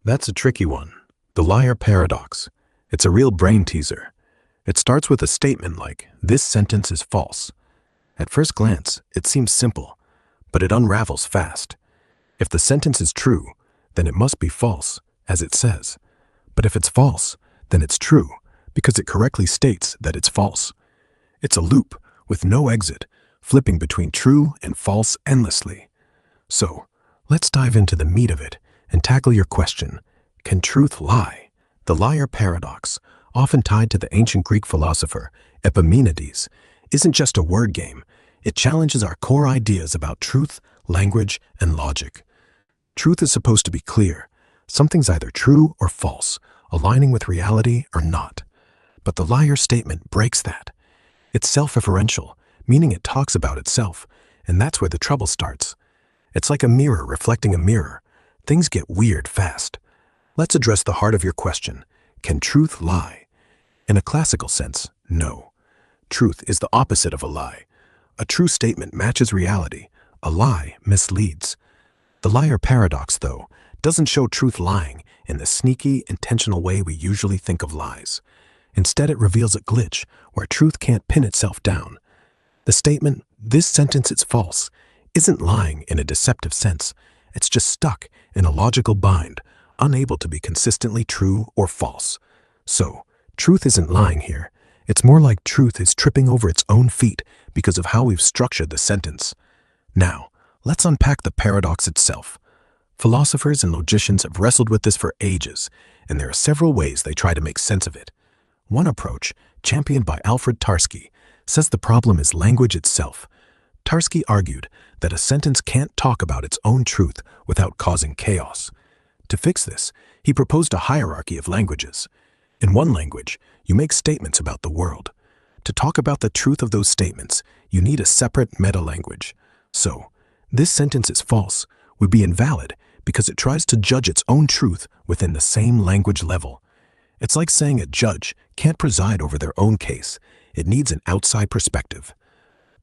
That's a tricky one. The liar paradox. It's a real brain teaser. It starts with a statement like, "This sentence is false." At first glance, it seems simple, but it unravels fast. If the sentence is true, then it must be false, as it says. But if it's false, then it's true, because it correctly states that it's false. It's a loop with no exit, flipping between true and false endlessly. So, let's dive into the meat of it and tackle your question, can truth lie? The liar paradox, often tied to the ancient Greek philosopher Epimenides, isn't just a word game. It challenges our core ideas about truth, language, and logic. Truth is supposed to be clear. Something's either true or false, aligning with reality or not. But the liar statement breaks that. It's self-referential, meaning it talks about itself, and that's where the trouble starts. It's like a mirror reflecting a mirror. Things get weird fast. Let's address the heart of your question. Can truth lie? In a classical sense, no. Truth is the opposite of a lie. A true statement matches reality. A lie misleads. The liar paradox, though, doesn't show truth lying in the sneaky, intentional way we usually think of lies. Instead, it reveals a glitch where truth can't pin itself down. The statement, "This sentence is false," isn't lying in a deceptive sense. It's just stuck in a logical bind, unable to be consistently true or false. So, truth isn't lying here. It's more like truth is tripping over its own feet because of how we've structured the sentence. Now, let's unpack the paradox itself. Philosophers and logicians have wrestled with this for ages, and there are several ways they try to make sense of it. One approach, championed by Alfred Tarski, says the problem is language itself. Tarski argued that a sentence can't talk about its own truth without causing chaos. To fix this, he proposed a hierarchy of languages. In one language, you make statements about the world. To talk about the truth of those statements, you need a separate meta-language. So, "This sentence is false" would be invalid because it tries to judge its own truth within the same language level. It's like saying a judge can't preside over their own case. It needs an outside perspective.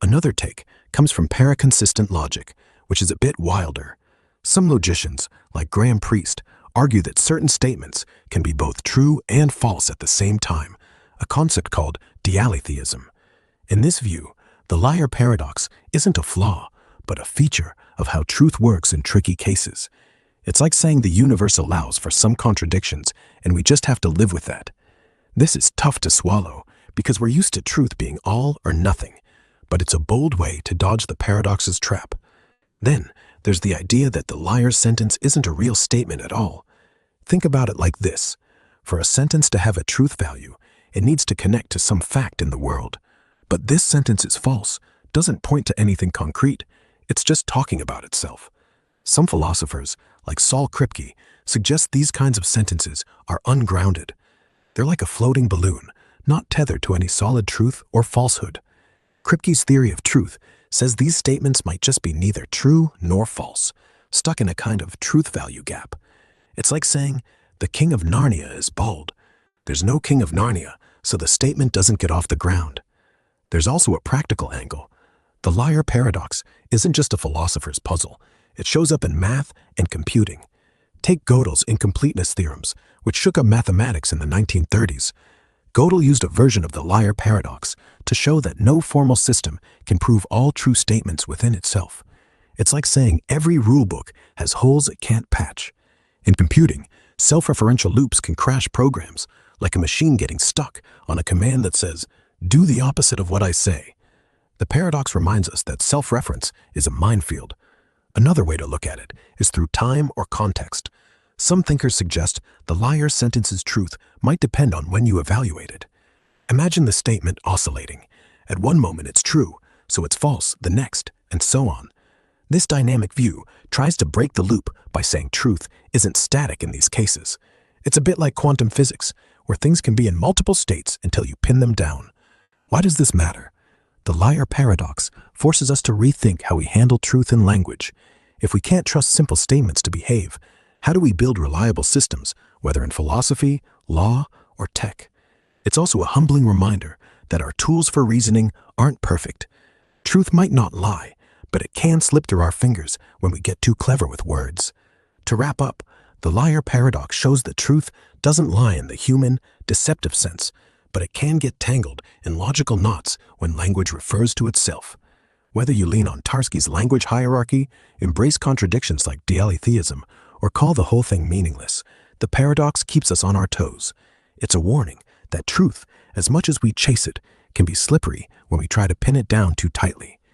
Another take comes from paraconsistent logic, which is a bit wilder. Some logicians, like Graham Priest, argue that certain statements can be both true and false at the same time, a concept called dialetheism. In this view, the liar paradox isn't a flaw, but a feature of how truth works in tricky cases. It's like saying the universe allows for some contradictions, and we just have to live with that. This is tough to swallow because we're used to truth being all or nothing, but it's a bold way to dodge the paradox's trap. Then, there's the idea that the liar's sentence isn't a real statement at all. Think about it like this. For a sentence to have a truth value, it needs to connect to some fact in the world. But "this sentence is false" doesn't point to anything concrete. It's just talking about itself. Some philosophers, like Saul Kripke, suggest these kinds of sentences are ungrounded. They're like a floating balloon, not tethered to any solid truth or falsehood. Kripke's theory of truth says these statements might just be neither true nor false, stuck in a kind of truth value gap. It's like saying, "The king of Narnia is bald." There's no king of Narnia, so the statement doesn't get off the ground. There's also a practical angle. The liar paradox isn't just a philosopher's puzzle. It shows up in math and computing. Take Gödel's incompleteness theorems, which shook up mathematics in the 1930s. Gödel used a version of the liar paradox to show that no formal system can prove all true statements within itself. It's like saying every rulebook has holes it can't patch. In computing, self-referential loops can crash programs, like a machine getting stuck on a command that says, "Do the opposite of what I say." The paradox reminds us that self-reference is a minefield. Another way to look at it is through time or context. Some thinkers suggest the liar's sentence's truth might depend on when you evaluate it. Imagine the statement oscillating. At one moment it's true, so it's false the next, and so on. This dynamic view tries to break the loop by saying truth isn't static in these cases. It's a bit like quantum physics, where things can be in multiple states until you pin them down. Why does this matter? The liar paradox forces us to rethink how we handle truth in language. If we can't trust simple statements to behave, how do we build reliable systems, whether in philosophy, law, or tech? It's also a humbling reminder that our tools for reasoning aren't perfect. Truth might not lie, but it can slip through our fingers when we get too clever with words. To wrap up, The liar paradox shows that truth doesn't lie in the human, deceptive sense, but it can get tangled in logical knots when language refers to itself. Whether you lean on Tarski's language hierarchy, embrace contradictions like dialetheism, or call the whole thing meaningless, the paradox keeps us on our toes. It's a warning that truth, as much as we chase it, can be slippery when we try to pin it down too tightly.